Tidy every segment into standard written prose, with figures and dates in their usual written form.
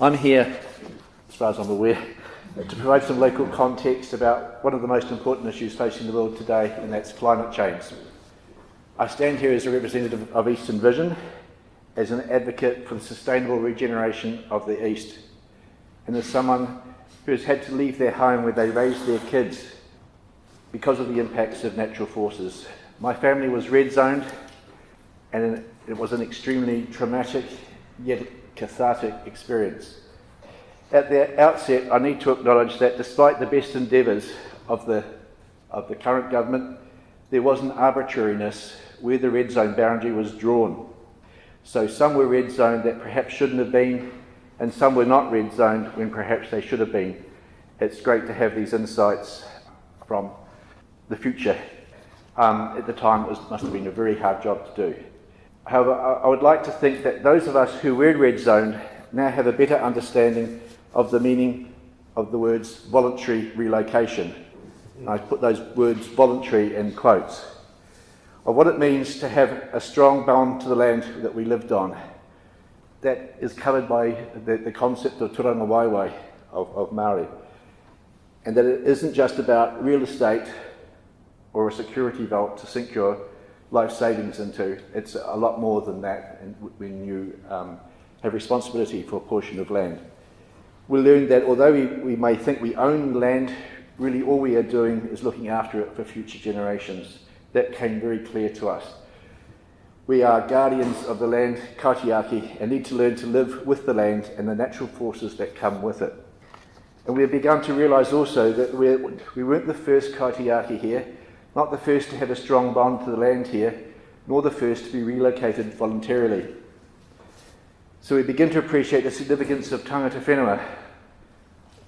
I'm here, as far as I'm aware, to provide some local context about one of the most important issues facing the world today, and that's climate change. I stand here as a representative of Eastern Vision, as an advocate for the sustainable regeneration of the East, and as someone who has had to leave their home where they raised their kids because of the impacts of natural forces. My family was red zoned, and it was an extremely traumatic yet cathartic experience. At the outset, I need to acknowledge that despite the best endeavours of the current government, there was an arbitrariness where the red zone boundary was drawn. So some were red zoned that perhaps shouldn't have been, and some were not red zoned when perhaps they should have been. It's great to have these insights from the future. At the time, it must have been a very hard job to do. However, I would like to think that those of us who were red zoned now have a better understanding of the meaning of the words voluntary relocation. And I put those words voluntary in quotes, of what it means to have a strong bond to the land that we lived on. That is covered by the concept of turanga waiwai of Māori. And that it isn't just about real estate or a security vault to sink your life savings into. It's a lot more than that, and when you have responsibility for a portion of land. We learned that although we may think we own land, really all we are doing is looking after it for future generations. That came very clear to us. We are guardians of the land, kaitiaki, and need to learn to live with the land and the natural forces that come with it. And we have begun to realise also that we weren't the first kaitiaki here, not the first to have a strong bond to the land here, nor the first to be relocated voluntarily. So we begin to appreciate the significance of tangata whenua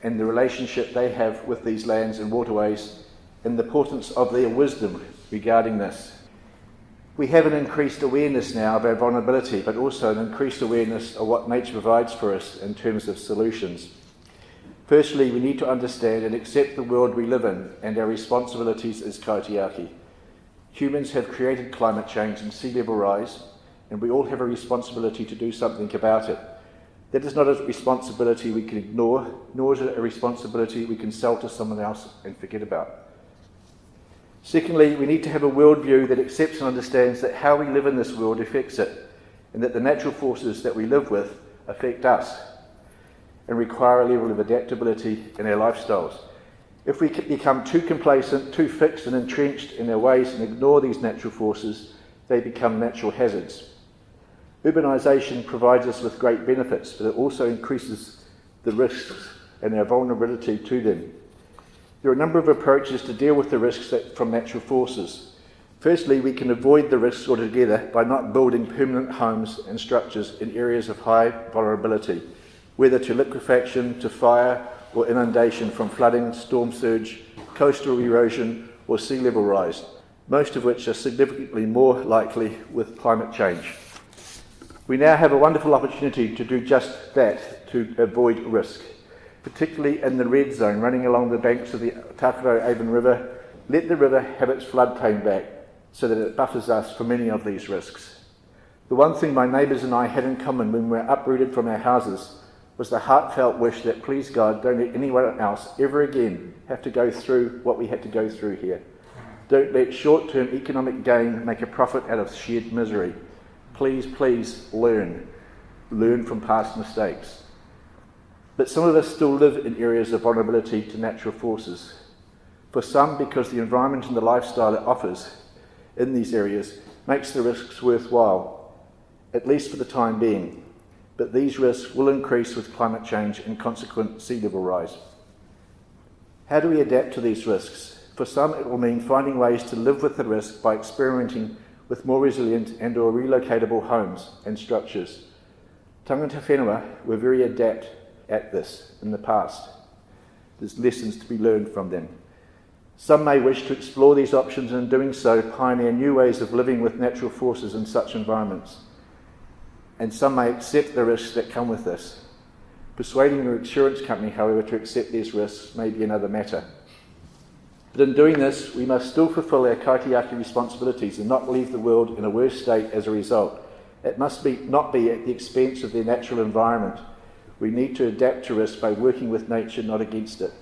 and the relationship they have with these lands and waterways, and the importance of their wisdom regarding this. We have an increased awareness now of our vulnerability, but also an increased awareness of what nature provides for us in terms of solutions. Firstly, we need to understand and accept the world we live in and our responsibilities as kaitiaki. Humans have created climate change and sea level rise, and we all have a responsibility to do something about it. That is not a responsibility we can ignore, nor is it a responsibility we can sell to someone else and forget about. Secondly, we need to have a worldview that accepts and understands that how we live in this world affects it, and that the natural forces that we live with affect us and require a level of adaptability in our lifestyles. If we become too complacent, too fixed and entrenched in our ways and ignore these natural forces, they become natural hazards. Urbanisation provides us with great benefits, but it also increases the risks and our vulnerability to them. There are a number of approaches to deal with the risks from natural forces. Firstly, we can avoid the risks altogether by not building permanent homes and structures in areas of high vulnerability, whether to liquefaction, to fire, or inundation from flooding, storm surge, coastal erosion, or sea level rise, most of which are significantly more likely with climate change. We now have a wonderful opportunity to do just that, to avoid risk, particularly in the red zone running along the banks of the Takaro Avon River. Let the river have its floodplain back so that it buffers us from many of these risks. The one thing my neighbours and I had in common when we were uprooted from our houses was the heartfelt wish that, please God, don't let anyone else ever again have to go through what we had to go through here. Don't let short-term economic gain make a profit out of shared misery. Please, please learn from past mistakes. But some of us still live in areas of vulnerability to natural forces. For some, because the environment and the lifestyle it offers in these areas makes the risks worthwhile, at least for the time being. But these risks will increase with climate change and consequent sea level rise. How do we adapt to these risks? For some, it will mean finding ways to live with the risk by experimenting with more resilient and or relocatable homes and structures. Tangata whenua were very adept at this in the past. There's lessons to be learned from them. Some may wish to explore these options and in doing so pioneer new ways of living with natural forces in such environments. And some may accept the risks that come with this. Persuading your insurance company, however, to accept these risks may be another matter. But in doing this, we must still fulfil our kaitiaki responsibilities and not leave the world in a worse state as a result. It must not be at the expense of their natural environment. We need to adapt to risk by working with nature, not against it.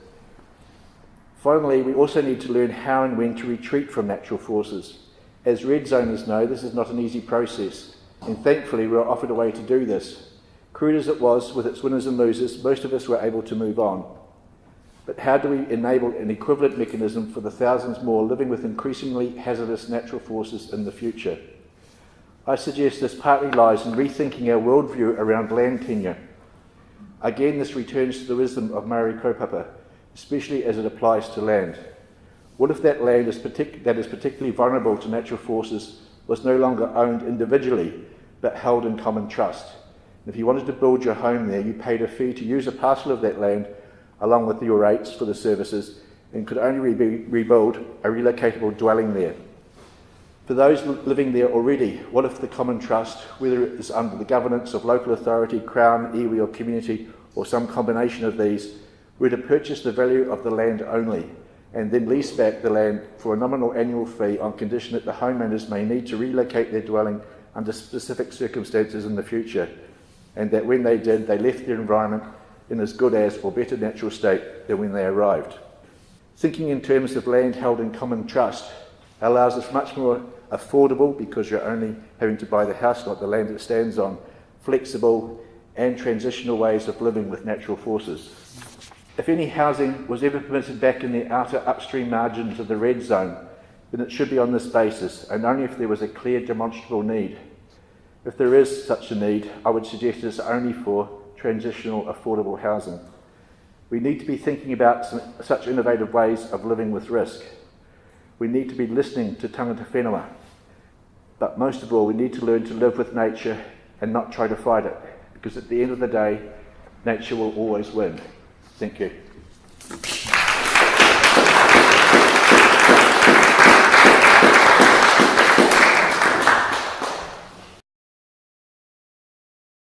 Finally, we also need to learn how and when to retreat from natural forces. As red zoners know, this is not an easy process, and thankfully we are offered a way to do this. Crude as it was, with its winners and losers, most of us were able to move on. But how do we enable an equivalent mechanism for the thousands more living with increasingly hazardous natural forces in the future? I suggest this partly lies in rethinking our worldview around land tenure. Again, this returns to the wisdom of Maori kaupapa, especially as it applies to land. What if that land that is particularly vulnerable to natural forces was no longer owned individually, but held in common trust? And if you wanted to build your home there, you paid a fee to use a parcel of that land along with your rates for the services, and could only rebuild a relocatable dwelling there. For those living there already, what if the common trust, whether it is under the governance of local authority, Crown, iwi or community, or some combination of these, were to purchase the value of the land only, and then lease back the land for a nominal annual fee on condition that the homeowners may need to relocate their dwelling under specific circumstances in the future, and that when they did, they left their environment in as good as or better natural state than when they arrived. Thinking in terms of land held in common trust allows us much more affordable, because you're only having to buy the house, not the land it stands on, flexible and transitional ways of living with natural forces. If any housing was ever permitted back in the outer upstream margins of the red zone, then it should be on this basis, and only if there was a clear demonstrable need. If there is such a need, I would suggest it's only for transitional affordable housing. We need to be thinking about such innovative ways of living with risk. We need to be listening to tangata whenua. But most of all, we need to learn to live with nature and not try to fight it, because at the end of the day, nature will always win. Thank you.